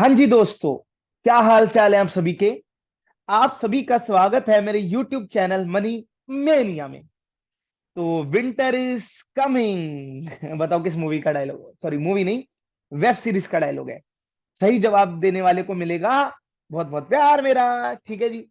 हाँ जी दोस्तों, क्या हाल चाल है आप सभी के। आप सभी का स्वागत है मेरे YouTube चैनल मनी मेनिया में। तो विंटर इज कमिंग बताओ किस मूवी का डायलॉग, सॉरी मूवी नहीं, वेब सीरीज का डायलॉग है। सही जवाब देने वाले को मिलेगा बहुत बहुत प्यार मेरा। ठीक है जी।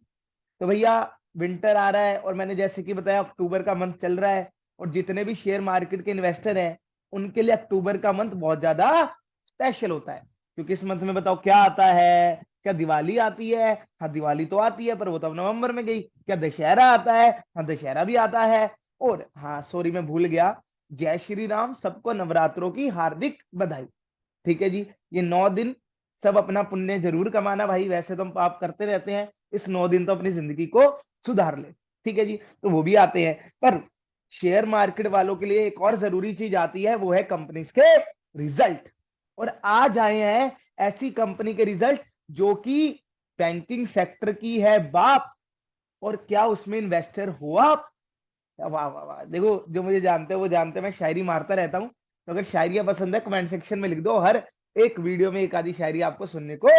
तो भैया, विंटर आ रहा है और मैंने जैसे कि बताया अक्टूबर का मंथ चल रहा है। और जितने भी शेयर मार्केट के इन्वेस्टर हैं उनके लिए अक्टूबर का मंथ बहुत ज्यादा स्पेशल होता है। क्योंकि इस मंथ में बताओ क्या आता है। क्या दिवाली आती है? हाँ दिवाली तो आती है, पर वो तो अब नवंबर में गई। क्या दशहरा आता है? हाँ दशहरा भी आता है। और हाँ सॉरी मैं भूल गया, जय श्री राम, सबको नवरात्रों की हार्दिक बधाई। ठीक है जी। ये 9 दिन सब अपना पुण्य जरूर कमाना भाई, वैसे तो हम पाप करते रहते हैं। इस 9 दिन तो अपनी जिंदगी को सुधार ले। ठीक है जी। तो वो भी आते हैं, पर शेयर मार्केट वालों के लिए एक और जरूरी चीज आती है, वो है कंपनीज के रिजल्ट। और आज आए हैं ऐसी कंपनी के रिजल्ट जो कि बैंकिंग सेक्टर की है बाप। और क्या उसमें इन्वेस्टर हो आप? वाह वाह वाह। देखो, जो मुझे जानते हैं वो जानते हैं मैं शायरी मारता रहता हूँ। तो अगर शायरियां पसंद है कमेंट सेक्शन में लिख दो, हर एक वीडियो में एक आधी शायरी आपको सुनने को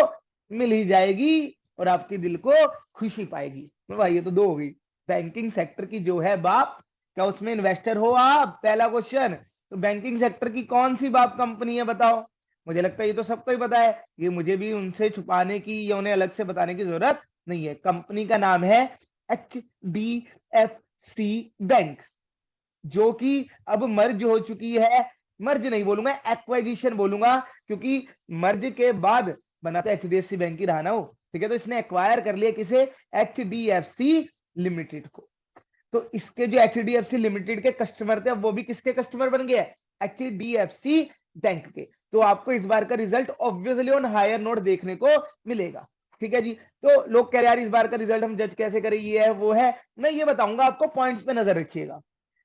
मिल ही जाएगी। और आपके दिल को खुशी पाएगी। तो भाई ये तो दो हो गई। बैंकिंग सेक्टर की जो है बाप, क्या उसमें इन्वेस्टर हो आप? पहला क्वेश्चन। तो बैंकिंग सेक्टर की कौन सी बाप कंपनी है बताओ। मुझे लगता है ये तो सबको ही पता है, ये मुझे भी उनसे छुपाने की या उन्हें अलग से बताने की जरूरत नहीं है। कंपनी का नाम है HDFC बैंक, जो कि अब मर्ज हो चुकी है। मर्ज नहीं बोलूंगा, एक्वाजिशन बोलूंगा, क्योंकि मर्ज के बाद बना तो HDFC बैंक ही रहा ना वो। ठीक है, तो इसने एक्वायर कर लिया किसे? HDFC लिमिटेड को। तो इसके जो HDFC लिमिटेड के कस्टमर थे, अब वो भी किसके कस्टमर बन गए? HDFC बैंक के। तो आपको इस बार का result obviously on higher note देखने को मिलेगा। ठीक है जी। तो लोग कह रहे हैं यार इस बार का रिजल्ट हम जज कैसे करें, ये है वो है। मैं ये बताऊंगा आपको, पॉइंट्स पे नजर रखिएगा।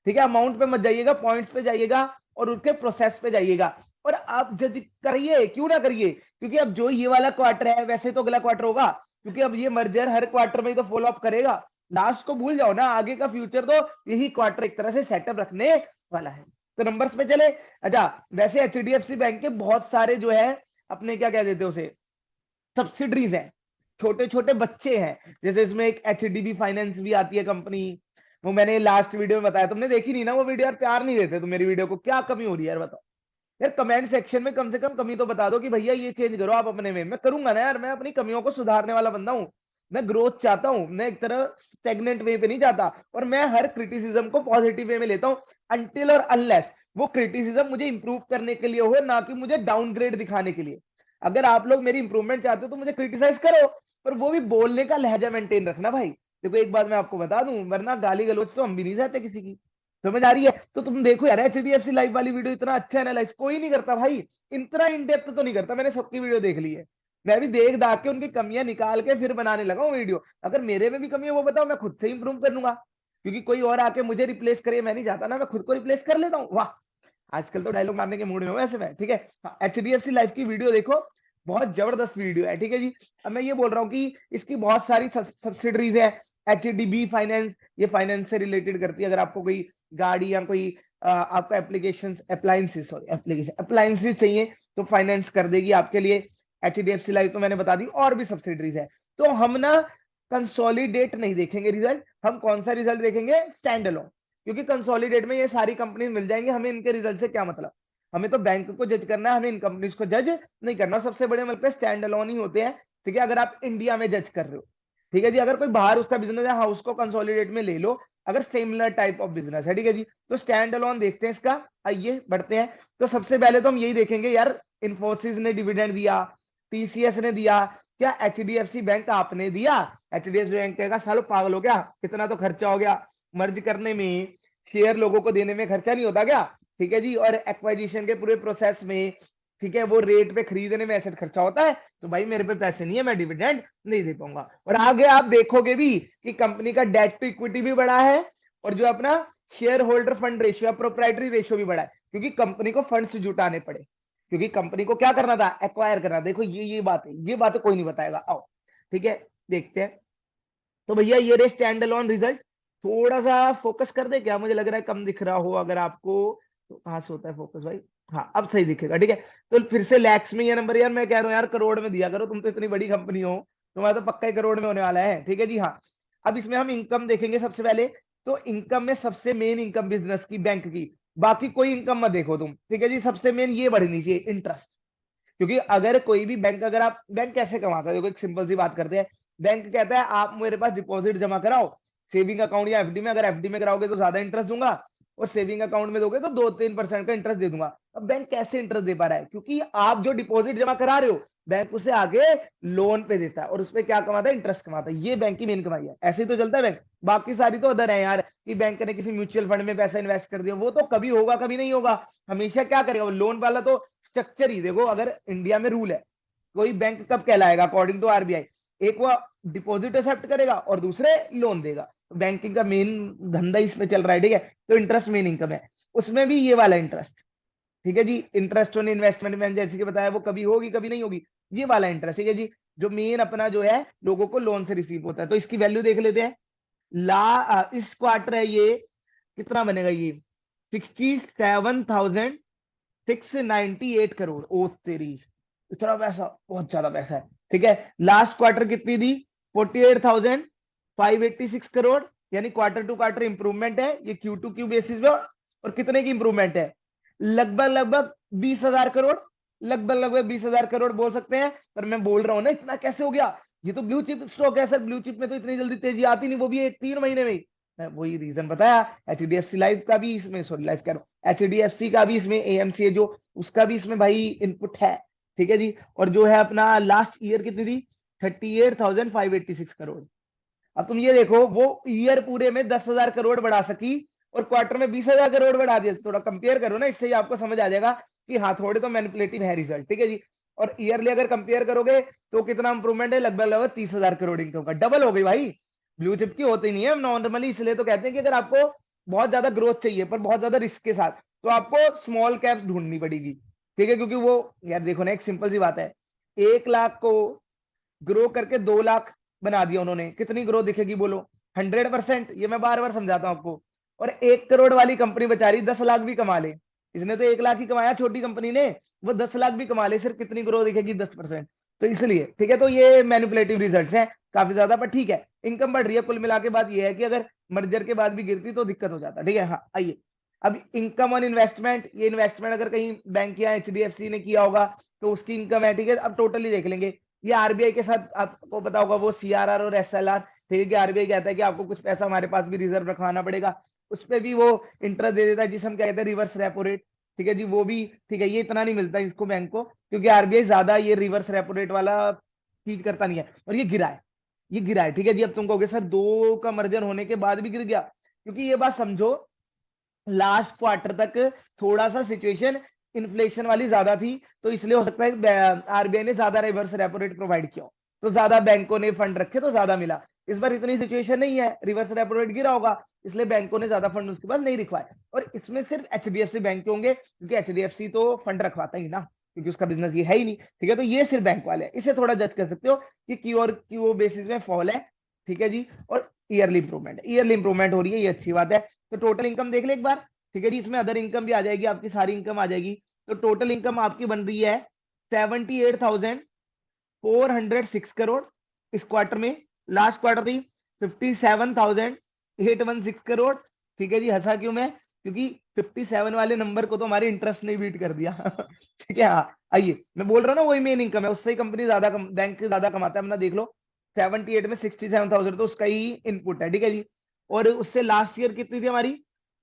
ठीक है, अमाउंट पे मत जाइएगा, पॉइंट्स पे जाइएगा और उनके प्रोसेस पे जाइएगा। और आप जज करिए, क्यों ना करिए, क्योंकि अब जो ये वाला क्वार्टर है वैसे तो अगला क्वार्टर होगा। क्योंकि अब ये मर्जर हर क्वार्टर में ही तो फॉलो अप करेगा। लास्ट को भूल जाओ ना, आगे का फ्यूचर तो यही क्वार्टर एक तरह से सेटअप रखने वाला है। तो नंबर्स पे चले। अच्छा, वैसे HDFC बैंक के बहुत सारे जो है अपने क्या कह देते हैं उसे, सब्सिडरीज हैं, छोटे छोटे बच्चे हैं। जैसे इसमें एक HDB फाइनेंस भी आती है कंपनी। वो मैंने लास्ट वीडियो में बताया, तुमने देखी नहीं ना वो वीडियो यार, प्यार नहीं देते तुम मेरी वीडियो को, क्या कमी हो रही है यार बताओ। यार कमेंट सेक्शन में कम से कम कमी तो बता दो कि भैया ये चेंज करो आप अपने में। मैं करूंगा ना यार, मैं अपनी कमियों को सुधारने वाला बंदा हूं। मैं ग्रोथ चाहता हूं, मैं एक तरह स्टेगनेंट वे पे नहीं जाता। और मैं हर क्रिटिसिज्म को पॉजिटिव वे में लेता हूं, अनटिल और अनलेस वो क्रिटिसिज्म मुझे इंप्रूव करने के लिए हो, ना कि मुझे डाउनग्रेड दिखाने के लिए। अगर आप लोग मेरी इंप्रूवमेंट चाहते हो तो मुझे क्रिटिसाइज करो, पर वो भी बोलने का लहजा मेंटेन रखना भाई। देखो एक बात मैं आपको बता दूं, वरना गाली गलौज तो हम भी नहीं चाहते किसी की। समझ आ रही है? तो तुम देखो यार, HDFC लाइव वाली वीडियो इतना अच्छा एनालाइज कोई नहीं करता भाई। इतना इन डेप्थ तो नहीं करता, मैंने सबकी वीडियो देख ली है। मैं भी देख दाख के उनकी कमियां निकाल के फिर बनाने लगा हूँ वीडियो। अगर मेरे में भी कमी है वो बताओ, मैं खुद से इंप्रूव कर लूंगा। क्योंकि कोई और आके मुझे रिप्लेस करे मैं नहीं चाहता ना, मैं खुद को रिप्लेस कर लेता हूँ। वाह, आजकल तो डायलॉग मारने के मूड में हूँ वैसे मैं। ठीक है, HDFC लाइफ की वीडियो देखो, बहुत जबरदस्त वीडियो है। ठीक है जी। अब मैं ये बोल रहा हूँ कि इसकी बहुत सारी सब्सिडरीज है। HDB फाइनेंस, ये फाइनेंस से रिलेटेड करती है। अगर आपको कोई गाड़ी या कोई आपका application appliances, sorry application appliances चाहिए तो फाइनेंस कर देगी आपके लिए। HDFC लाइफ तो मैंने बता दी, और भी सब्सिडरीज है। तो हम ना कंसोलिडेट नहीं देखेंगे रिजल्ट, हम कौन सा रिजल्ट देखेंगे? Stand alone. क्योंकि कंसोलिडेट में ये सारी कंपनी मिल जाएंगे, हमें इनके रिजल्ट से क्या मतलब। हमें तो बैंक को जज करना है, हमें इन कंपनीज को जज नहीं करना। सबसे बड़े मतलब स्टैंड अलोन ही होते हैं। ठीक है, अगर आप इंडिया में जज कर रहे हो। ठीक है जी, अगर कोई बाहर उसका बिजनेस है, हाँ उसको कंसोलिडेट में ले लो, अगर सिमिलर टाइप ऑफ बिजनेस है। ठीक है जी। तो स्टैंड अलोन देखते हैं इसका। आइए बढ़ते हैं। तो सबसे पहले तो हम यही देखेंगे यार, इन्फोसिस ने डिविडेंड दिया, TCS ने दिया, क्या HDFC बैंक आपने दिया? HDFC बैंक कहेगा सालो पागल हो गया, इतना तो खर्चा हो गया मर्ज करने में, शेयर लोगों को देने में खर्चा नहीं होता क्या? ठीक है जी। और एक्वाजिशन के पूरे प्रोसेस में, ठीक है, वो रेट पे खरीदने में एसेट खर्चा होता है। तो भाई मेरे पे पैसे नहीं है, मैं डिविडेंड नहीं दे पाऊंगा। और आगे आप देखोगे भी कि कंपनी का डेट टू इक्विटी भी बड़ा है, और जो अपना share holder fund ratio, proprietary ratio भी बड़ा है, क्योंकि कंपनी को फंड्स जुटाने पड़े। क्योंकि कंपनी को क्या करना था? एक्वायर करना। देखो ये बात है, ये बात कोई नहीं बताएगा। आओ ठीक है, देखते हैं। तो भैया ये रहे स्टैंड अलोन रिजल्ट। थोड़ा सा फोकस कर दे क्या? मुझे लग रहा है कम दिख रहा हो अगर आपको। तो कहाँ से होता है फोकस भाई? हाँ अब सही दिखेगा, ठीक है। तो फिर से लैक्स में ये नंबर, यार मैं कह रहा हूँ यार करोड़ में दिया करो, तुम तो इतनी बड़ी कंपनी हो, तुम्हारा तो पक्का ही करोड़ में होने वाला है, ठीक है जी। हाँ अब इसमें हम इनकम देखेंगे सबसे पहले। तो इनकम में सबसे मेन इनकम बिजनेस की, बैंक की, बाकी कोई इनकम मत देखो तुम, ठीक है जी। सबसे मेन ये बढ़नी चाहिए, इंटरेस्ट। क्योंकि अगर कोई भी बैंक, अगर आप, बैंक कैसे कमाता है, देखो एक सिंपल सी बात करते हैं। बैंक कहता है आप मेरे पास डिपॉजिट जमा कराओ, सेविंग अकाउंट या एफडी में, अगर एफडी में कराओगे तो ज्यादा इंटरेस्ट दूंगा, और सेविंग अकाउंट में दोगे तो 2-3% का इंटरेस्ट दे दूंगा। अब बैंक कैसे इंटरेस्ट दे पा रहा है? क्योंकि आप जो डिपॉजिट जमा करा रहे हो, बैंक उसे आगे लोन पे देता है, और उसपे क्या कमाता है? इंटरेस्ट कमाता है। ये बैंक की मेन कमाई है, ऐसे ही तो चलता है बैंक। बाकी सारी तो अदर है यार, कि बैंक ने किसी म्यूचुअल फंड में पैसा इन्वेस्ट कर दिया, वो तो कभी होगा कभी नहीं होगा, हमेशा क्या करेगा वो लोन वाला। तो स्ट्रक्चर ही देखो, अगर इंडिया में रूल है, कोई बैंक कब कहलाएगा अकॉर्डिंग टू आरबीआई, एक वो डिपॉजिट एक्सेप्ट करेगा और दूसरे लोन देगा। तो बैंकिंग का मेन धंधा इसमें चल रहा है, ठीक है। तो इंटरेस्ट मेन इनकम है, उसमें भी ये वाला इंटरेस्ट, ठीक है जी। इंटरेस्ट ऑन इन्वेस्टमेंट में जैसे कि बताया, वो कभी होगी कभी नहीं होगी, ये वाला इंटरेस्ट, ठीक है जी। जो मेन अपना जो है लोगों को लोन से रिसीव होता है। तो इसकी वैल्यू देख लेते हैं। इस क्वार्टर है ये, कितना बनेगा ये? 67,698 करोड़। ओ तेरी, इतना पैसा, बहुत ज्यादा पैसा है, ठीक है। लास्ट क्वार्टर कितनी दी? 48,586 करोड़। यानी क्वार्टर टू क्वार्टर इंप्रूवमेंट है ये, क्यू टू क्यू बेसिस पे। और कितने की इंप्रूवमेंट है? लगभग लगभग 20,000 करोड़, लगभग लगभग 20,000 करोड़ बोल सकते हैं। पर मैं बोल रहा हूं ना, इतना कैसे हो गया? ये तो ब्लू चिप स्टॉक है सर, ब्लू चिप में तो इतनी जल्दी तेजी आती नहीं, वो भी एक 3 महीने में ही। मैं वही रीजन बताया, एचडीएफसी लाइफ का भी इसमें, सॉरी लाइफ कह रहा हूं, एचडीएफसी का भी इसमें, एएमसी है जो, उसका भी इसमें भाई इनपुट है, ठीक है जी। और जो है अपना लास्ट ईयर कितनी थी? 38,586 करोड़। अब तुम ये देखो, वो ईयर पूरे में 10,000 करोड़ बढ़ा सकी, और क्वार्टर में 20,000 करोड़ बढ़ा दिया। थोड़ा कंपेयर करो ना, इससे ही आपको समझ आ जाएगा कि हाँ थोड़े तो मैनिपुलेटिव है रिजल्ट, ठीक है जी। और ईयरली अगर कंपेयर करोगे तो कितना इंप्रूवमेंट है? लगभग लगभग 30,000 करोड़ इनकम का, डबल हो गई भाई। ब्लू चिप की होती नहीं है नॉर्मली, इसलिए तो कहते हैं कि अगर आपको बहुत ज्यादा ग्रोथ चाहिए पर बहुत ज्यादा रिस्क के साथ, तो आपको स्मॉल कैप ढूंढनी पड़ेगी, ठीक है। क्योंकि वो, यार देखो ना, एक सिंपल सी बात है, 1 लाख को ग्रो करके 2 लाख बना दिया उन्होंने, कितनी ग्रोथ दिखेगी बोलो? 100%। ये मैं बार बार समझाता हूं आपको। और 1 करोड़ वाली कंपनी बेचारी 10 लाख भी कमा ले, इसने तो 1 लाख ही कमाया छोटी कंपनी ने, वो 10 लाख भी कमा ले, सिर्फ कितनी ग्रोथ दिखेगी? 10%। तो इसलिए, ठीक है, तो ये मैनिपुलेटिव रिजल्ट्स हैं काफी ज्यादा, पर ठीक है, इनकम बढ़ रही है। कुल मिला के बात ये है कि अगर मर्जर के बाद भी गिरती तो दिक्कत हो जाता, ठीक है। हाँ आइए, अब इनकम ऑन इन्वेस्टमेंट, ये इन्वेस्टमेंट अगर कहीं बैंक या एचडीएफसी ने किया होगा तो उसकी इनकम है, ठीक है। अब टोटली देख लेंगे। ये आरबीआई के साथ आपको पता होगा वो सीआरआर और एसएलआर, ठीक है, कि आरबीआई कहता है कि आपको कुछ पैसा हमारे पास भी रिजर्व रखवाना पड़ेगा, उस पर भी वो इंटरेस्ट दे देता है, जिसे हम कहते हैं रिवर्स रेपो रेट, ठीक है जी। वो भी ठीक है, ये इतना नहीं मिलता इसको बैंक को, क्योंकि आरबीआई ज्यादा ये रिवर्स रेपो रेट वाला चीज करता नहीं है। और ये गिरा है, ये गिरा है, ठीक है जी। अब तुम कहोगे सर दो का मर्जर होने के बाद भी गिर गया, क्योंकि ये बात समझो, लास्ट क्वार्टर तक थोड़ा सा सिचुएशन इन्फ्लेशन वाली ज्यादा थी, तो इसलिए हो सकता है आरबीआई ने ज्यादा रिवर्स रेपो रेट प्रोवाइड किया, तो ज्यादा बैंकों ने फंड रखे तो ज्यादा मिला। इस बार इतनी सिचुएशन नहीं है, रिवर्स रेपो रेट गिरा होगा, इसलिए बैंकों ने ज्यादा फंड उसके पास नहीं रखवाए। और इसमें सिर्फ एचडीएफसी बैंक के होंगे, क्योंकि एचडीएफसी तो फंड रखवाता ही ना, क्योंकि उसका बिजनेस ये है ही नहीं, ठीक है। तो ये सिर्फ बैंक वाले हैं, इसे थोड़ा जज कर सकते हो कि क्यू और क्यू बेसिस में फॉल है, ठीक है जी। और ईयरली इंप्रूवमेंट, ईयरली इंप्रूवमेंट हो रही है, ये अच्छी बात है। तो टोटल इनकम देख ले एक बार, ठीक है जी। इसमें अदर इनकम भी आ जाएगी, आपकी सारी इनकम आ जाएगी। तो टोटल इनकम आपकी बन रही है 78,406 करोड़ इस क्वार्टर में। लास्ट क्वार्टर थी 57,816 करोड़, ठीक है जी। हंसा क्यों मैं? क्योंकि 57 वाले नंबर को तो हमारे इंटरेस्ट ने बीट कर दिया ठीक है। हाँ आइए, मैं बोल रहा हूँ ना, वही मेन इनकम है, उससे ही कंपनी ज्यादा बैंक ज्यादा कमाता है अपना, देख लो। 78 में 67,000 तो उसका ही इनपुट है, ठीक है जी। और उससे लास्ट ईयर कितनी थी हमारी?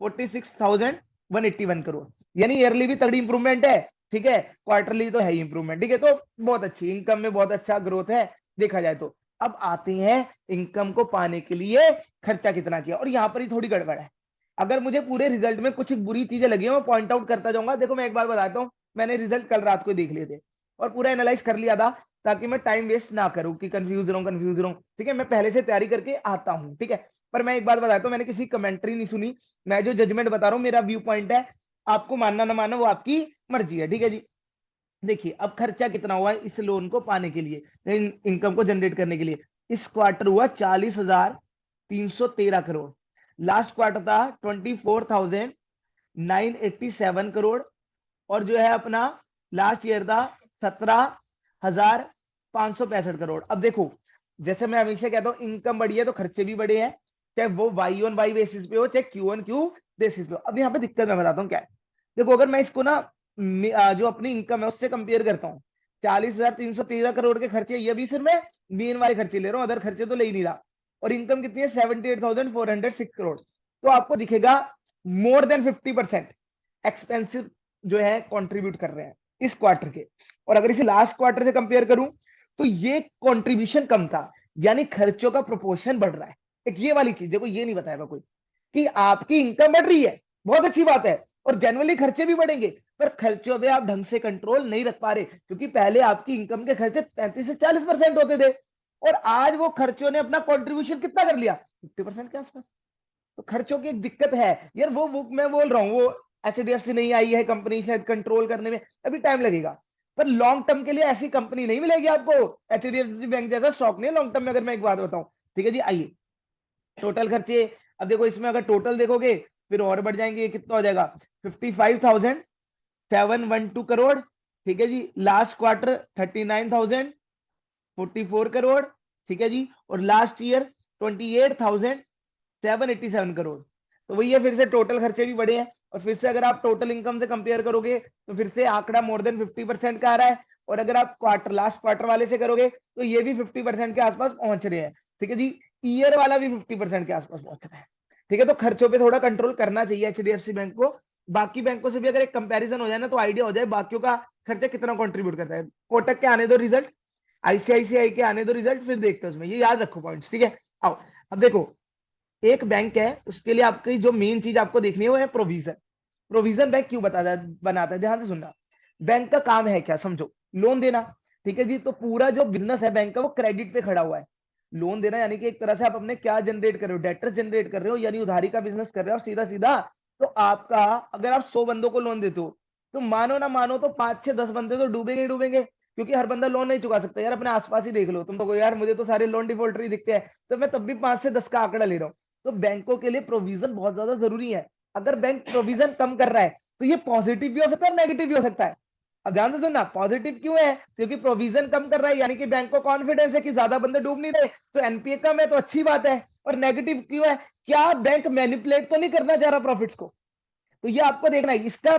46,181 करोड़। यानी ईयरली भी तगड़ी इंप्रूवमेंट है, ठीक है। क्वार्टरली तो है ही इंप्रूवमेंट, ठीक है। तो बहुत अच्छी इनकम में बहुत अच्छा ग्रोथ है देखा जाए तो। अब आते हैं इनकम को पाने के लिए खर्चा कितना किया, और यहां पर ही थोड़ी गड़बड़ है। अगर मुझे पूरे रिजल्ट में कुछ बुरी चीजें लगी मैं पॉइंट आउट करता जाऊंगा। देखो मैं एक बात बताता हूँ, मैंने रिजल्ट कल रात को देख लिए थे और पूरा एनालाइज कर लिया था, ताकि मैं टाइम वेस्ट ना करूं कि कंफ्यूज रहूं, ठीक है। मैं पहले से तैयारी करके आता हूं, ठीक है। पर मैं एक बात बताता हूं, मैंने किसी कमेंट्री नहीं सुनी, मैं जो जजमेंट बता रहा हूं मेरा व्यू पॉइंट है, आपको मानना ना मानना वो आपकी मर्जी है, ठीक है जी। देखिए अब खर्चा कितना हुआ है इस लोन को पाने के लिए, इनकम को जनरेट करने के लिए। इस क्वार्टर हुआ 40,313 करोड़। लास्ट क्वार्टर था 24,987 करोड़। और जो है अपना लास्ट ईयर था 17,565 करोड़। अब देखो, जैसे मैं हमेशा कहता हूँ, इनकम बढ़ी है तो खर्चे भी बढ़े हैं, चाहे वो वाई ऑन वाई बेसिस पे हो, चाहे क्यू ऑन क्यू बेसिस पे हो। अब यहाँ पे दिक्कत मैं बताता हूँ क्या है। देखो, अगर मैं इसको ना जो अपनी इनकम है उससे कंपेयर करता हूँ, 40,313 करोड़ के खर्चे, ये भी सिर्फ मैं मेन वाले खर्चे ले रहा हूँ, अदर खर्चे तो ले ही नहीं रहा। और इनकम कितनी है, 78,406 करोड़। तो आपको दिखेगा मोर देन 50% एक्सपेंसिव जो है कंट्रीब्यूट कर रहे हैं इस क्वार्टर के। और अगर इसे लास्ट क्वार्टर से कंपेयर करूं तो ये कंट्रीब्यूशन कम था, यानी खर्चों का प्रोपोर्शन बढ़ रहा है। एक ये वाली चीज देखो, ये नहीं बताएगा कोई कि आपकी इनकम बढ़ रही है, बहुत अच्छी बात है, और जनरली खर्चे भी बढ़ेंगे, पर खर्चों पे आप ढंग से कंट्रोल नहीं रख पा रहे, क्योंकि पहले आपकी इनकम के खर्चे 35 से 40% होते थे, और आज वो खर्चों ने अपना कंट्रीब्यूशन कितना कर लिया, 50% के आसपास। तो खर्चों की एक दिक्कत है यार, वो मैं बोल रहा हूँ, वो एचडीएफसी नहीं आई है कंपनी, शायद कंट्रोल करने में अभी टाइम लगेगा, पर लॉन्ग टर्म के लिए ऐसी कंपनी नहीं मिलेगी आपको। एचडीएफसी बैंक जैसा स्टॉक नहीं है लॉन्ग टर्म में, अगर मैं एक बात बताऊं। ठीक है जी, आइए टोटल खर्चे। अब देखो, इसमें अगर टोटल देखोगे फिर और बढ़ जाएंगे, ये कितना हो जाएगा, 55,712 करोड़। ठीक है जी, लास्ट क्वार्टर 39,044 करोड़। ठीक है जी, और लास्ट ईयर 28,787 करोड़। तो वही है, फिर से टोटल खर्चे भी बढ़े हैं, और फिर से अगर आप टोटल इनकम से कंपेयर करोगे तो फिर से आंकड़ा मोर देन 50% का आ रहा है। और अगर आप क्वार्टर लास्ट क्वार्टर वाले से करोगे तो ये भी 50% के आसपास पहुंच रहे हैं। ठीक है जी, ईयर वाला भी 50% के आसपास पहुंच रहा है। ठीक है, तो खर्चों पे थोड़ा कंट्रोल करना चाहिए एचडीएफसी बैंक को। बाकी बैंकों से भी अगर एक कंपैरिजन हो जाए ना, तो आइडिया हो जाए बाकियों का खर्चा कितना कंट्रीब्यूट करता है। कोटक के आने दो रिजल्ट, आईसीआईसीआई के आने दो रिजल्ट, फिर देखते हैं उसमें, ये याद रखो पॉइंट्स। ठीक है, आओ अब देखो, एक बैंक है, उसके लिए आपकी जो मेन चीज आपको देखनी है वो है प्रोविजन। प्रोविजन बैंक क्यों बनाता है, ध्यान से सुनना। बैंक का काम है क्या, समझो, लोन देना। ठीक है जी, तो पूरा जो बिजनेस है बैंक का वो क्रेडिट पे खड़ा हुआ है। लोन देना यानी कि एक तरह से आप अपने क्या जनरेट कर रहे हो, डेटर्स जनरेट कर रहे हो, यानी उधारी का बिजनेस कर रहे हो सीधा सीधा। तो आपका, अगर आप 100 बंदों को लोन देते हो, तो मानो ना मानो तो 5 से 10 बंदे तो डूबेंगे ही डूबेंगे, क्योंकि हर बंदा लोन नहीं चुका सकता। यार अपने आसपास ही देख लो, तुम तो यार मुझे तो सारे लोन डिफॉल्टर ही दिखते हैं, तो मैं तब भी 5 से 10 का आंकड़ा ले रहा हूँ। तो बैंकों के लिए प्रोविजन बहुत ज्यादा जरूरी है। अगर बैंक प्रोविजन कम कर रहा है तो ये पॉजिटिव भी हो सकता है और नेगेटिव भी हो सकता है। अब ध्यान से सुनना, पॉजिटिव क्यों है, क्योंकि प्रोविजन कम कर रहा है, यानी कि बैंक को कॉन्फिडेंस है कि ज्यादा बंदे डूब नहीं रहे, तो एनपीए कम है, तो अच्छी बात है। और नेगेटिव क्यों है, क्या बैंक मैनिपुलेट तो नहीं करना चाह रहा प्रॉफिट्स को। तो ये आपको देखना है, इसका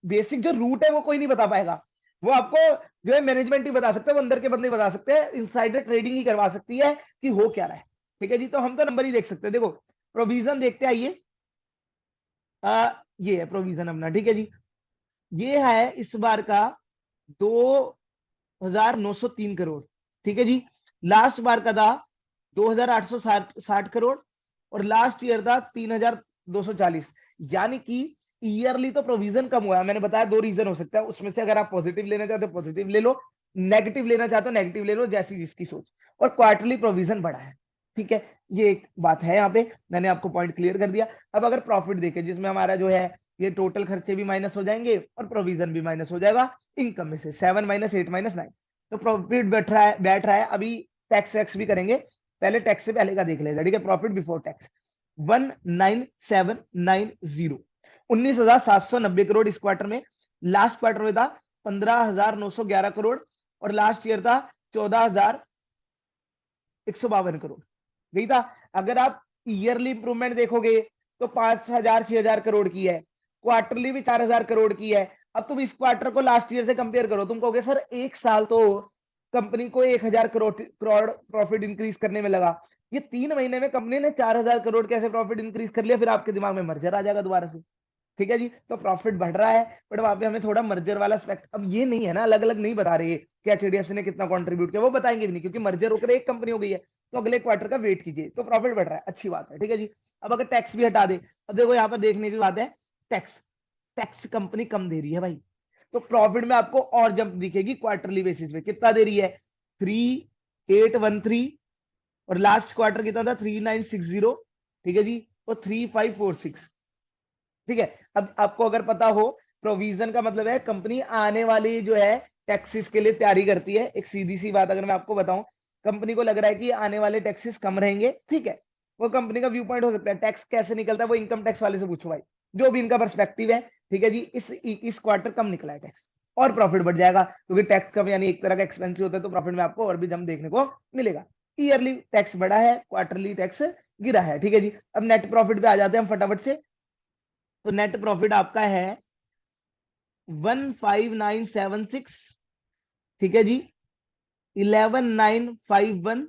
बेसिक जो रूट है वो कोई नहीं बता पाएगा, वो आपको जो है मैनेजमेंट ही बता सकते हैं, वो अंदर के बंदे बता सकते हैं, इनसाइडर ट्रेडिंग ही करवा सकती है कि हो क्या रहा है। ठीक है जी, तो हम तो नंबर ही देख सकते हैं। देखो प्रोविजन देखते हैं, आइए। ये है प्रोविजन अपना। ठीक है जी, ये है इस बार का 2,903 करोड़। ठीक है जी, लास्ट बार का था 2,860 करोड़, और लास्ट ईयर था 3,240। यानी कि ईयरली तो प्रोविजन कम हुआ है। मैंने बताया दो रीजन हो सकता है उसमें से, अगर आप पॉजिटिव लेना चाहते हो पॉजिटिव ले लो, नेगेटिव लेना चाहते हो नेगेटिव ले लो, जैसी जिसकी सोच। और क्वार्टरली प्रोविजन बढ़ा है। ठीक है, ये एक बात है, यहाँ पे मैंने आपको पॉइंट क्लियर कर दिया। अब अगर प्रॉफिट देखे, जिसमें हमारा जो है ये टोटल खर्चे भी माइनस हो जाएंगे और प्रोविजन भी माइनस हो जाएगा इनकम में से, 7 - 8 - 9, तो प्रॉफिट बैठ रहा है अभी। टैक्स वैक्स भी करेंगे, पहले टैक्स से पहले का देख लेगा। ठीक है, प्रॉफिट बिफोर टैक्स 19,790, 19,790 करोड़ इस क्वार्टर में। लास्ट क्वार्टर में था 15,911 करोड़, और लास्ट ईयर था 14,152 करोड़। यही था। अगर आप ईयरली इंप्रूवमेंट देखोगे तो 5,000 - 6,000 करोड़ की है, क्वार्टरली भी 4,000 करोड़ की है। अब तुम इस क्वार्टर को लास्ट ईयर से कंपेयर करो, तुम कहोगे सर एक साल तो कंपनी को 1,000 करोड़ करोड़ प्रॉफिट इंक्रीज करने में लगा, ये 3 महीने में कंपनी ने 4,000 करोड़ कैसे प्रॉफिट इंक्रीज कर लिया, फिर आपके दिमाग में मर्जर आ जाएगा दोबारा से। ठीक है जी, तो प्रॉफिट बढ़ रहा है, बट वहां पे हमें थोड़ा मर्जर वाला एस्पेक्ट, अब ये नहीं है ना, अलग अलग नहीं बता रही है कि एचडीएफसी ने कितना कंट्रीब्यूट किया, वो बताएंगे भी नहीं, क्योंकि मर्जर होकर एक कंपनी हो गई है। तो अगले क्वार्टर का वेट कीजिए, तो प्रॉफिट बढ़ रहा है, अच्छी बात है। ठीक है जी, अब अगर टैक्स भी हटा दे, अब देखो यहाँ पर देखने की बात है, टैक्स टैक्स कंपनी कम दे रही है भाई, तो प्रॉफिट में आपको और जंप दिखेगी क्वार्टरली बेसिस पे। कितना दे रही है, 3,813, और लास्ट क्वार्टर कितना था, 3,960। ठीक है जी, और 3,546। ठीक है, अब आपको अगर पता हो, प्रोविजन का मतलब है कंपनी आने वाली जो है टैक्सेस के लिए तैयारी करती है। एक सीधी सी बात अगर मैं आपको बताऊं, कंपनी को लग रहा है कि आने वाले टैक्सेस कम रहेंगे, ठीक है, वो कंपनी का व्यू पॉइंट हो सकता है। टैक्स कैसे निकलता है वो इनकम टैक्स वाले से पूछो भाई, जो भी इनका पर्सपेक्टिव है, ठीक है जी, इस क्वार्टर कम निकला है टैक्स, और प्रॉफिट बढ़ जाएगा क्योंकि टैक्स कम यानी एक तरह का एक्सपेंसिव होता है, तो प्रॉफिट में आपको और भी जम देखने को मिलेगा। ईयरली टैक्स बढ़ा है, क्वार्टरली टैक्स गिरा है, ठीक है जी। अब नेट प्रॉफिट पे आ जाते हैं हम फटाफट से। तो नेट प्रॉफिट आपका है 15976, ठीक है जी, 11951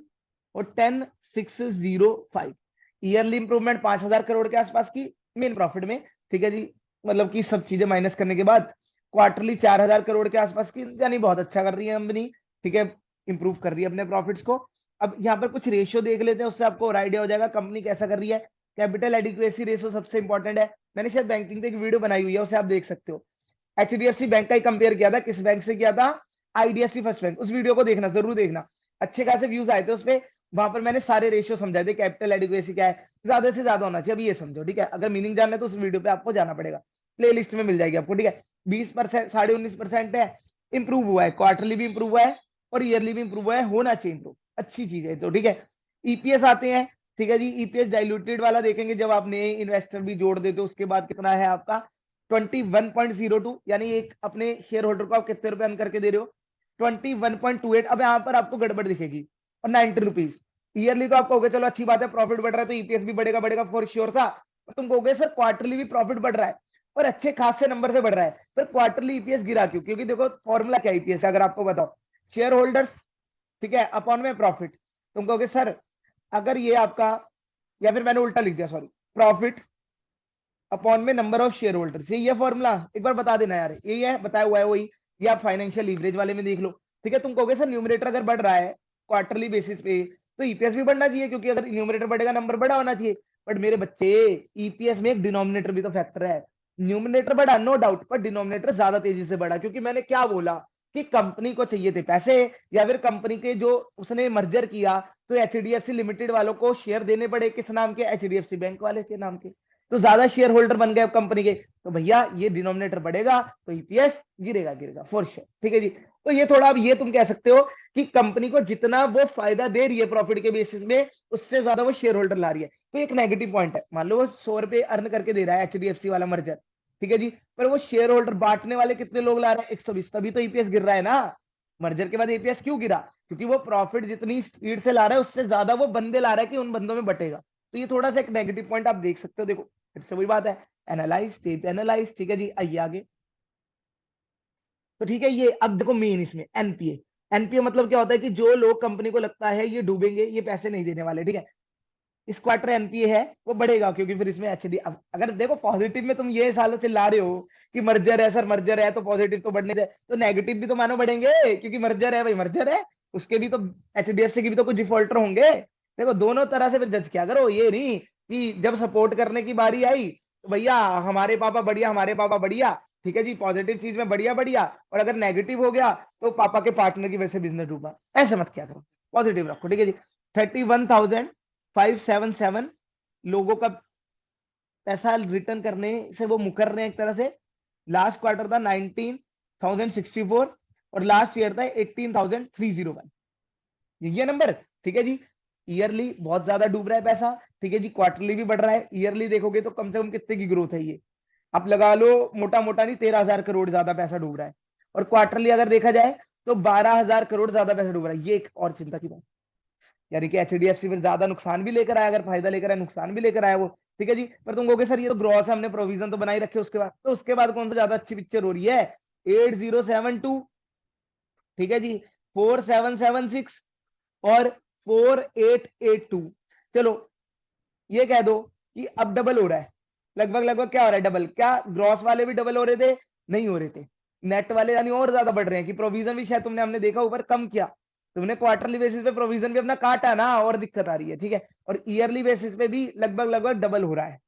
और 10605। ईयरली इंप्रूवमेंट 5000 करोड़ के आसपास की मेन प्रॉफिट में, ठीक है जी, मतलब कि सब चीजें माइनस करने के बाद। क्वार्टरली 4000 करोड़ के आसपास की, यानी बहुत अच्छा कर रही है कंपनी, ठीक है, इंप्रूव कर रही है अपने प्रॉफिट्स को। अब यहाँ पर कुछ रेशियो देख लेते हैं, उससे आपको और आइडिया हो जाएगा कंपनी कैसा कर रही है। कैपिटल एडिक्वेसी रेशियो सबसे इंपॉर्टेंट है, मैंने शायद बैंकिंग पे एक वीडियो बनाई हुई है, उसे आप देख सकते हो। एचडीएफसी बैंक का ही कंपेयर किया था, किस बैंक से किया था, आईडीएफसी फर्स्ट बैंक। उस वीडियो को देखना, जरूर देखना, अच्छे खासे व्यूज आए थे उसपे। वहां पर मैंने सारे रेशियो समझाए थे, कैपिटल एडिक्वेसी क्या है, ज्यादा से ज्यादा होना चाहिए, अभी ये समझो, ठीक है। अगर मीनिंग जानना है तो उस वीडियो पे आपको जाना पड़ेगा, प्ले लिस्ट में मिल जाएगी आपको, ठीक है। 20%, 19.5% है, इंप्रूव हुआ है, क्वार्टरली भी इंप्रूव हुआ है और ईयरली भी इंप्रूव हुआ है, होना चाहिए इंप्रूव, अच्छी चीज है तो, ठीक है। ईपीएस आते हैं, ठीक है जी। ईपीएस डाइल्यूटेड वाला देखेंगे, जब आप नए इन्वेस्टर भी जोड़ देते हो उसके बाद कितना है आपका 21.02, यानी एक अपने शेयर होल्डर को आप कितने रुपए अर्न करके दे रहे हो, 21.28। अब यहाँ पर आपको गड़बड़ दिखेगी, और 90 रुपीज ईयरली। तो आप कहोगे चलो अच्छी बात है, प्रॉफिट बढ़ रहा है तो ईपीएस भी बढ़ेगा, बढ़ेगा फॉर श्योर था। और तुम कहोगे सर क्वार्टरली भी प्रॉफिट बढ़ रहा है और अच्छे खासे नंबर से बढ़ रहा है, पर क्वार्टरली ईपीएस गिरा क्यों? क्योंकि देखो फॉर्मूला क्या ईपीएस अगर आपको बताओ, शेयर होल्डर्स, ठीक है, अपॉन में प्रॉफिट। तुम कहोगे सर अगर ये आपका, या फिर मैंने उल्टा लिख दिया, सॉरी, प्रॉफिट अपॉन में नंबर ऑफ शेयर होल्डर्स, ये फॉर्मूला एक बार बता देना यार, यही है, बताया हुआ है वही। ये आप फाइनेंशियल लीवरेज वाले में देख लो, ठीक है। तुम कहोगे सर न्यूमरेटर अगर बढ़ रहा है क्वार्टरली बेसिस पे, तो ईपीएस भी बढ़ना चाहिए, क्योंकि अगर न्यूमरेटर बढ़ेगा नंबर बड़ा होना चाहिए। बट मेरे बच्चे, ईपीएस में एक डिनोमिनेटर भी तो फैक्टर है। न्यूमरेटर बढ़ा नो डाउट, पर डिनोमिनेटर ज्यादा तेजी से बढ़ा, क्योंकि मैंने क्या बोला कि कंपनी को चाहिए थे पैसे, या फिर कंपनी के जो उसने मर्जर किया, तो एचडीएफसी लिमिटेड वालों को शेयर देने पड़े, किस नाम के, एचडीएफसी बैंक वाले के नाम के। तो ज्यादा शेयर होल्डर बन गए कंपनी के, तो भैया ये डिनोमिनेटर बढ़ेगा तो ईपीएस गिरेगा, गिरेगा फॉर श्योर, ठीक है जी। तो ये थोड़ा, अब ये तुम कह सकते हो कि कंपनी को जितना वो फायदा दे रही है प्रॉफिट के बेसिस में, उससे ज्यादा वो शेयर होल्डर ला रही है, तो एक नेगेटिव पॉइंट है। मान लो वो 100 रुपए अर्न करके दे रहा है एचडीएफसी वाला मर्जर, ठीक है जी, पर वो शेयर होल्डर बांटने वाले कितने लोग ला रहे हैं, 120, तभी तो ईपीएस गिर रहा है ना। मर्जर के बाद ईपीएस क्यों गिरा? क्योंकि वो प्रॉफिट जितनी स्पीड से ला रहा है उससे ज्यादा वो बंदे ला रहा है कि उन बंदों में बटेगा। तो ये थोड़ा सा एक नेगेटिव पॉइंट आप देख सकते हो। देखो फिर से वही बात है, एनालाइज, टेप एनालाइज, ठीक है जी। आइए आगे। तो ठीक है, ये अब देखो मेन इसमें एनपीए। एनपीए मतलब क्या होता है कि जो लोग कंपनी को लगता है ये डूबेंगे, ये पैसे नहीं देने वाले, ठीक है, इस क्वार्टर एनपीए है वो बढ़ेगा, क्योंकि फिर इसमें एचडी, अब अगर देखो पॉजिटिव में तुम ये सालों चिल्ला रहे हो कि मर्जर है सर, मर्जर है, तो पॉजिटिव तो बढ़ने दे, तो नेगेटिव भी तो मानो बढ़ेंगे, क्योंकि मर्जर है भाई, मर्जर है, उसके भी तो, एचडीएफसी की भी तो कुछ डिफॉल्टर होंगे। देखो दोनों तरह से फिर जज किया करो, ये नहीं कि जब सपोर्ट करने की बारी आई तो भैया हमारे पापा बढ़िया, हमारे पापा बढ़िया, ठीक है जी, पॉजिटिव चीज में बढ़िया बढ़िया, और अगर नेगेटिव हो गया तो पापा के पार्टनर की वजह से बिजनेस डूबा, ऐसे मत क्या करो, पॉजिटिव रखो, ठीक है जी। 31,577 लोगों का पैसा रिटर्न करने से वो मुकर रहे हैं एक तरह से। लास्ट क्वार्टर था 19,064 और लास्ट ईयर था 18,301, ये नंबर, ठीक है जी। ईयरली बहुत ज्यादा डूब रहा है पैसा, ठीक है जी, क्वार्टरली भी बढ़ रहा है। ईयरली देखोगे तो कम से कम कितने की ग्रोथ है ये, आप लगा लो, मोटा मोटा नहीं, 13,000 करोड़ ज्यादा पैसा डूब रहा है। और क्वार्टरली अगर देखा जाए तो 12,000 करोड़ ज्यादा पैसा डूब रहा है, ये एक और चिंता की बात, यानी कि एचडीएफसी फिर ज्यादा नुकसान भी लेकर आया, अगर फायदा लेकर आया नुकसान भी लेकर आया वो, ठीक है जी। पर तुम कहोगे सर ये तो ग्रॉस है, हमने प्रोविजन तो बनाई रखे, उसके बाद, तो उसके बाद कौन सा ज्यादा अच्छी पिक्चर हो रही है, 8072, ठीक है जी, 4776 और 4882। चलो ये कह दो कि अब डबल हो रहा है, लगभग लगभग क्या हो रहा है, डबल, क्या ग्रॉस वाले भी डबल हो रहे थे? नहीं हो रहे थे, नेट वाले यानी और ज्यादा बढ़ रहे हैं, कि प्रोविजन भी शायद तुमने, हमने देखा ऊपर कम किया, तुमने क्वार्टरली बेसिस पे प्रोविजन भी अपना काटा ना, और दिक्कत आ रही है, ठीक है। और ईयरली बेसिस पे भी लगभग लगभग डबल हो रहा है,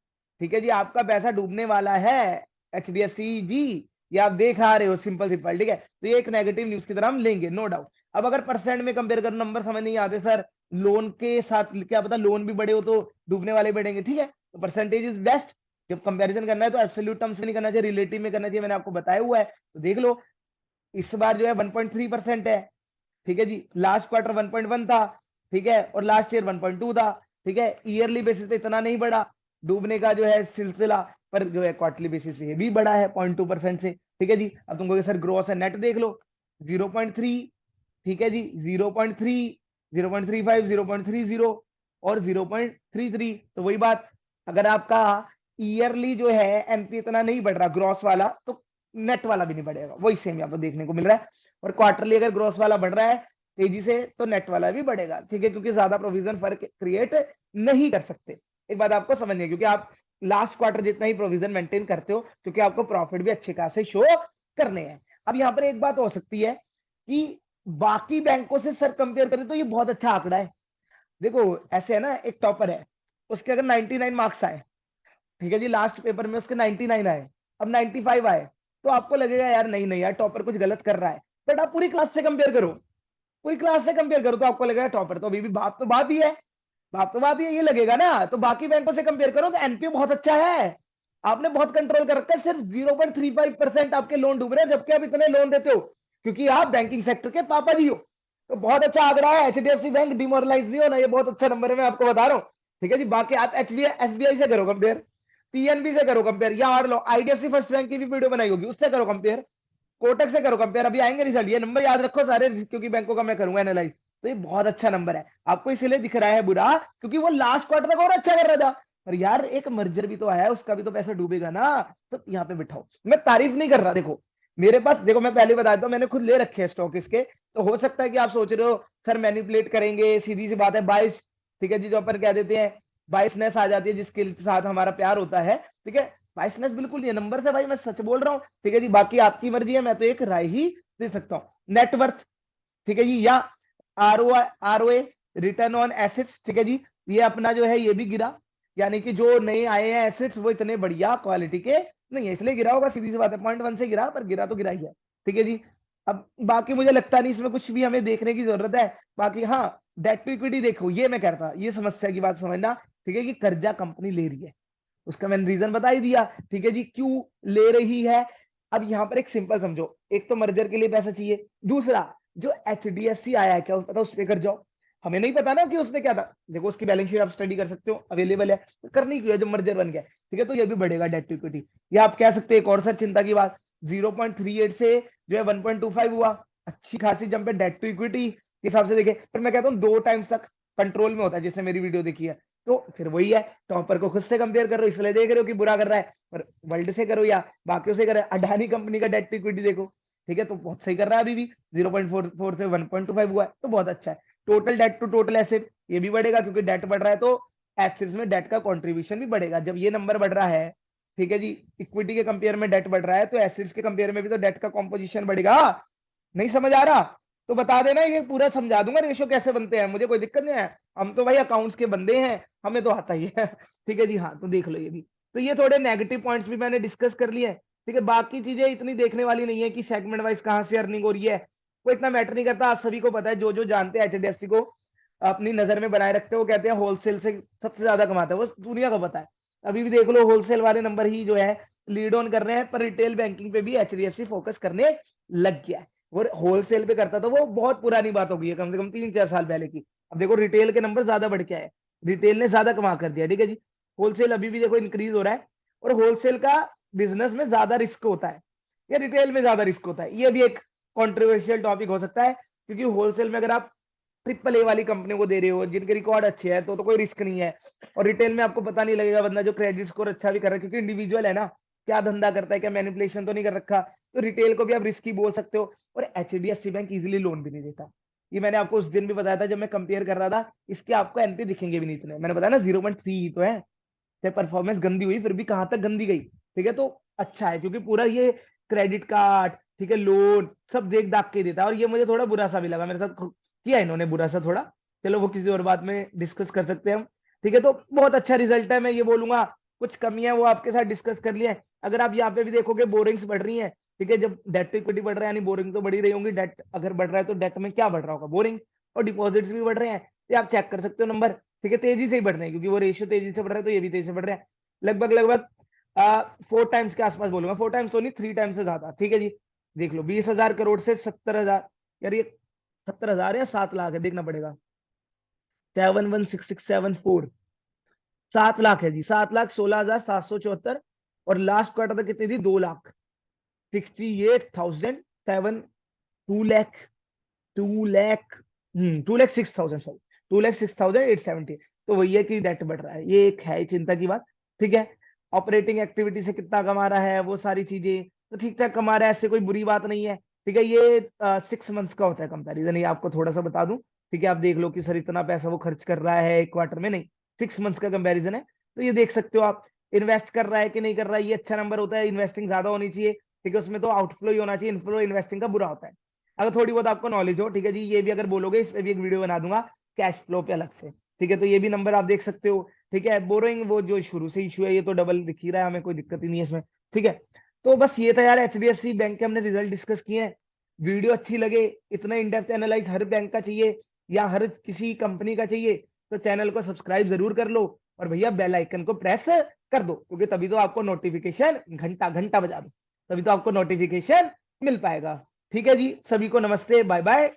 ठीक है जी। आपका पैसा डूबने वाला है एचडीएफसी जी, ये आप देख आ रहे हो, सिंपल सिंपल, ठीक है। तो ये एक नेगेटिव न्यूज की तरह हम लेंगे, नो डाउट। अब अगर परसेंट में कंपेयर करो, नंबर समझ नहीं आते सर, लोन के साथ क्या पता लोन भी बढ़े हो तो डूबने वाले बढ़ेंगे, ठीक है, तो परसेंटेज इज बेस्ट। जब कंपैरिजन करना है तो एब्सोल्यूट टर्म्स में नहीं करना चाहिए, रिलेटिव में करना चाहिए, मैंने आपको बताया हुआ है, तो देख लो। इस बार जो है 1.3% है, ठीक है जी, लास्ट क्वार्टर 1.1 था, ठीक है, और लास्ट ईयर 1.2 था, ठीक है। ईयरली बेसिस पे इतना नहीं बढ़ा, डूबने का जो है सिलसिला पर जो है क्वार्टरली बेसिस पे ये भी बड़ा है 0.2% से। ठीक है जी, अब तुम कहोगे सर ग्रॉस है नेट देख लो 0.3, ठीक है जी 0.3, 0.35, 0.30 और 0.33। तो वही बात, अगर आपका ईयरली जो है एनपी इतना नहीं बढ़ रहा ग्रॉस वाला, तो नेट वाला भी नहीं बढ़ेगा, वही सेम यहाँ पर देखने को मिल रहा है। और क्वार्टरली अगर ग्रॉस वाला बढ़ रहा है तेजी से, तो नेट वाला भी बढ़ेगा। ठीक है, क्योंकि ज्यादा प्रोविजन फर्क क्रिएट नहीं कर सकते। एक बात आपको समझनी है, क्योंकि आप लास्ट क्वार्टर जितना ही प्रोविजन मेंटेन करते हो, क्योंकि आपको प्रॉफिट भी अच्छे खासे शो करने हैं। अब यहाँ पर एक बात हो सकती है कि बाकी बैंकों से सर कंपेयर करें तो ये बहुत अच्छा आंकड़ा है। देखो ऐसे है ना, एक टॉपर है, उसके अगर 99 मार्क्स आए, ठीक है जी, लास्ट पेपर में उसके 99 आए, अब 95 आए, तो आपको लगेगा यार नहीं नहीं यार टॉपर कुछ गलत कर रहा है। बट आप पूरी क्लास से कंपेयर करो, पूरी क्लास से कंपेयर करो, तो आपको लगेगा टॉपर तो अभी भी बाप तो बाप ही है, बाप तो बाप ही है, ये लगेगा ना। तो बाकी बैंकों से कंपेयर करो तो एनपीए बहुत अच्छा है, आपने बहुत कंट्रोल कर रखा है। सिर्फ 0.35% आपके लोन डूब रहे हैं, जबकि आप इतने लोन देते हो क्योंकि आप बैंकिंग सेक्टर के पापा जी हो। तो बहुत अच्छा आंकड़ा है, एचडीएफसी बैंक डिमोरलाइज नहीं होना, ये बहुत अच्छा नंबर है, मैं आपको बता रहा हूँ। ठीक है जी, बाकी आप एसबीआई से करो कंपेयर, पीएनबी से करो कंपेयर, या और लो आईडीएफसी फर्स्ट बैंक की भी वीडियो बनाई होगी, उससे करो कंपेयर, कोटक से करो कंपेयर, अभी आएंगे रिजल्ट। ये नंबर याद रखो सारे, क्योंकि बैंकों का मैं करूंगा एनालाइज। तो ये बहुत अच्छा नंबर है, आपको इसीलिए दिख रहा है बुरा क्योंकि वो लास्ट क्वार्टर तक और अच्छा कर रहा था। पर यार एक मर्जर भी तो आया है, उसका भी तो पैसा डूबेगा ना। तो यहाँ पे बिठाओ, मैं तारीफ नहीं कर रहा, देखो मेरे पास, देखो मैं पहले बता देता हूँ, मैंने खुद ले रखे हैं स्टॉक इसके। तो हो सकता है कि आप सोच रहे हो सर मैनिपुलेट करेंगे, सीधी सी बात है बाइस, ठीक है जी, जो अपन कह देते हैं बाइसनेस आ जाती है जिसके साथ हमारा प्यार होता है। ठीक है, बाइसनेस बिल्कुल नहीं है, नंबर से भाई मैं सच बोल रहा हूँ। ठीक है जी, बाकी आपकी मर्जी है, मैं तो एक राय ही दे सकता हूँ। नेटवर्थ, ठीक है जी, या आरओए, रिटर्न ऑन एसेट्स, ठीक है जी, ये अपना जो है ये भी गिरा, यानी कि जो नए आए हैं एसेट्स वो इतने बढ़िया क्वालिटी के नहीं है, इसलिए गिरा होगा, सीधी सी बात है, 0.1 से गिरा, पर गिरा तो गिरा ही है। ठीक है जी, अब बाकी मुझे लगता नहीं इसमें कुछ भी हमें देखने की जरूरत है। बाकी हाँ, डेट टू इक्विटी देखो, ये मैं कहता, ये समस्या की बात समझना। ठीक है कि कर्जा कंपनी ले रही है, उसका मैंने रीजन बता ही दिया। ठीक है जी, क्यों ले रही है। अब यहां पर एक सिंपल समझो, एक तो मर्जर के लिए पैसा चाहिए, दूसरा जो एचडीएफसी आया है, क्या पता उस पे कर जाओ, हमें नहीं पता ना कि उसमें क्या था। देखो उसकी बैलेंस शीट आप स्टडी कर सकते हो, अवेलेबल है, तो करनी क्यों है जब मर्जर बन गया। ठीक है, तो ये भी बढ़ेगा डेट टू इक्विटी। या आप कह सकते हैं एक और सर चिंता की बात, 0.38 से जो है 1.25 हुआ, अच्छी खासी जंप है डेट टू इक्विटी के हिसाब से देखे। पर मैं कहता हूँ 2 टाइम्स तक कंट्रोल में होता है, जिसने मेरी वीडियो देखी है। तो फिर वही है, टॉपर को खुद से कंपेयर कर रहे हो इसलिए देख रहे हो कि बुरा कर रहा है, पर वर्ल्ड से करो या बाकियों से करो, अडानी कंपनी का डेट टू इक्विटी देखो, ठीक है, तो बहुत सही कर रहा है अभी भी, 0.44 से 1.25 हुआ है, तो बहुत अच्छा है। Total debt to total asset ये भी बढ़ेगा, क्योंकि डेट बढ़ रहा है तो एसेट्स में डेट का कंट्रीब्यूशन भी बढ़ेगा। जब ये नंबर बढ़ रहा है, ठीक है जी, इक्विटी के कंपेयर में डेट बढ़ रहा है, तो एसेट्स के कंपेयर में भी तो डेट का कॉम्पोजिशन बढ़ेगा। नहीं समझ आ रहा तो बता देना, ये पूरा समझा दूंगा रेशो कैसे बनते हैं, मुझे कोई दिक्कत नहीं है, हम तो भाई अकाउंट्स के बंदे हैं, हमें तो आता ही है। ठीक है जी, हाँ तो देख लो ये भी। तो ये थोड़े नेगेटिव पॉइंट्स भी मैंने डिस्कस कर लिए। ठीक है, बाकी चीजें इतनी देखने वाली नहीं है कि सेगमेंट वाइज कहाँ से अर्निंग हो रही है, वो इतना मैटर नहीं करता। आप सभी को पता है, जो जो जानते हैं एचडीएफसी को अपनी नजर में बनाए रखते हैं, वो कहते हैं होलसेल से सबसे ज्यादा कमाता है, वो दुनिया को पता है। अभी भी देख लो होलसेल वाले नंबर ही जो है लीड ऑन कर रहे हैं, पर रिटेल बैंकिंग पे भी एचडीएफसी फोकस करने लग गया है। और होलसेल पे करता था वो बहुत पुरानी बात हो गई है, कम से कम 3-4 साल पहले की। अब देखो रिटेल के नंबर ज्यादा बढ़ के आए, रिटेल ने ज्यादा कमा कर दिया। ठीक है जी, होलसेल अभी भी देखो इंक्रीज हो रहा है, और होलसेल का बिजनेस में ज्यादा रिस्क होता है या रिटेल में ज्यादा रिस्क होता है, ये भी एक कॉन्ट्रोवर्शियल टॉपिक हो सकता है। क्योंकि होलसेल में अगर आप ट्रिपल ए वाली कंपनी को दे रहे हो जिनके रिकॉर्ड अच्छे हैं, तो कोई रिस्क नहीं है। और रिटेल में आपको पता नहीं लगेगा बंदा जो क्रेडिट स्कोर अच्छा भी कर रहा है, क्योंकि इंडिविजुअल है ना, क्या धंधा करता है, क्या मैनिपुलेशन तो नहीं कर रखा, तो रिटेल को भी आप रिस्की बोल सकते हो। और एचडीएफसी बैंक इजीली लोन भी नहीं देता, ये मैंने आपको उस दिन भी बताया था जब मैं कंपेयर कर रहा था। इसके आपको एनपी दिखेंगे भी नहीं इतने, मैंने बताया ना 0.3 तो है। चाहे परफॉर्मेंस गंदी हुई फिर भी कहां तक गंदी गई। ठीक है, तो अच्छा है क्योंकि पूरा ये क्रेडिट कार्ड, ठीक है, लोन सब देख दाख के देता है। और ये मुझे थोड़ा बुरा सा भी लगा, मेरे साथ किया इन्होंने बुरा सा थोड़ा। चलो वो किसी और बात में डिस्कस कर सकते हैं हम। ठीक है, तो बहुत अच्छा रिजल्ट है, मैं ये बोलूंगा। कुछ कमियां वो आपके साथ डिस्कस कर लिया है। अगर आप यहाँ पे भी देखोगे बोरिंग्स बढ़ रही है। ठीक है, जब डेट टू इक्विटी बढ़ रहा है यानी बोरिंग तो बढ़ी रही होंगी, डेट अगर बढ़ रहा है तो डेट में क्या बढ़ रहा होगा, बोरिंग। और डिपॉजिट्स भी बढ़ रहे हैं, ये आप चेक कर सकते हो नंबर। ठीक है, तेजी से ही बढ़ रहे हैं क्योंकि वो रेशियो तेजी से बढ़ रहा है, तो ये भी तेजी से बढ़ रहे हैं। लगभग लगभग 4 टाइम्स के आसपास बोलूंगा, 4 टाइम्स तो नहीं, 3 टाइम्स से ज्यादा। ठीक है जी, देख लो 20,000 करोड़ से 70,000, यार ये 70,000 या 7 लाख है, देखना पड़ेगा। 716674, 7 लाख है जी, 7,16,774। और लास्ट क्वार्टर तक कितनी थी? 2,68,007। 2 लाख, 2 लाख, 2,06,000, सॉरी, 2,06,870। तो वही है कि डेट बढ़ रहा है, ये एक है चिंता की बात। ठीक है। ऑपरेटिंग एक्टिविटी से कितना कमा रहा है, वो सारी चीजें तो ठीक ठाक कमा रहा है, ऐसे कोई बुरी बात नहीं है। ठीक है। ये 6 मंथ्स का होता है कंपैरिजन, ये आपको थोड़ा सा बता दूं। ठीक है। आप देख लो कि सर इतना पैसा वो खर्च कर रहा है एक क्वार्टर में, नहीं, 6 मंथ्स का कंपैरिजन है। तो ये देख सकते हो आप। इन्वेस्ट कर रहा है कि नहीं कर रहा है, ये अच्छा नंबर होता है। इन्वेस्टिंग ज्यादा होनी चाहिए। ठीक है। उसमें तो आउटफ्लो ही होना चाहिए, इनफ्लो इन्वेस्टिंग का बुरा होता है। अगर थोड़ी बहुत आपको नॉलेज हो, ठीक है जी, ये भी अगर बोलोगे, इस पे भी एक वीडियो बना दूंगा कैश फ्लो पे अलग से। ठीक है। तो ये भी नंबर आप देख सकते हो। ठीक है। बोरोइंग वो जो शुरू से इशू है, ये तो डबल दिख ही रहा है, हमें कोई दिक्कत ही नहीं है इसमें। ठीक है। तो बस ये था यार, एचडीएफसी बैंक के हमने रिजल्ट डिस्कस किए हैं। वीडियो अच्छी लगे, इतना in depth analyse her bank का चाहिए या हर किसी कंपनी का चाहिए, तो चैनल को सब्सक्राइब जरूर कर लो। और भैया बेल आइकन को प्रेस कर दो, क्योंकि तभी तो आपको नोटिफिकेशन, घंटा घंटा बजा दो, तभी तो आपको नोटिफिकेशन मिल पाएगा। ठीक है जी, सभी को नमस्ते, बाय बाय।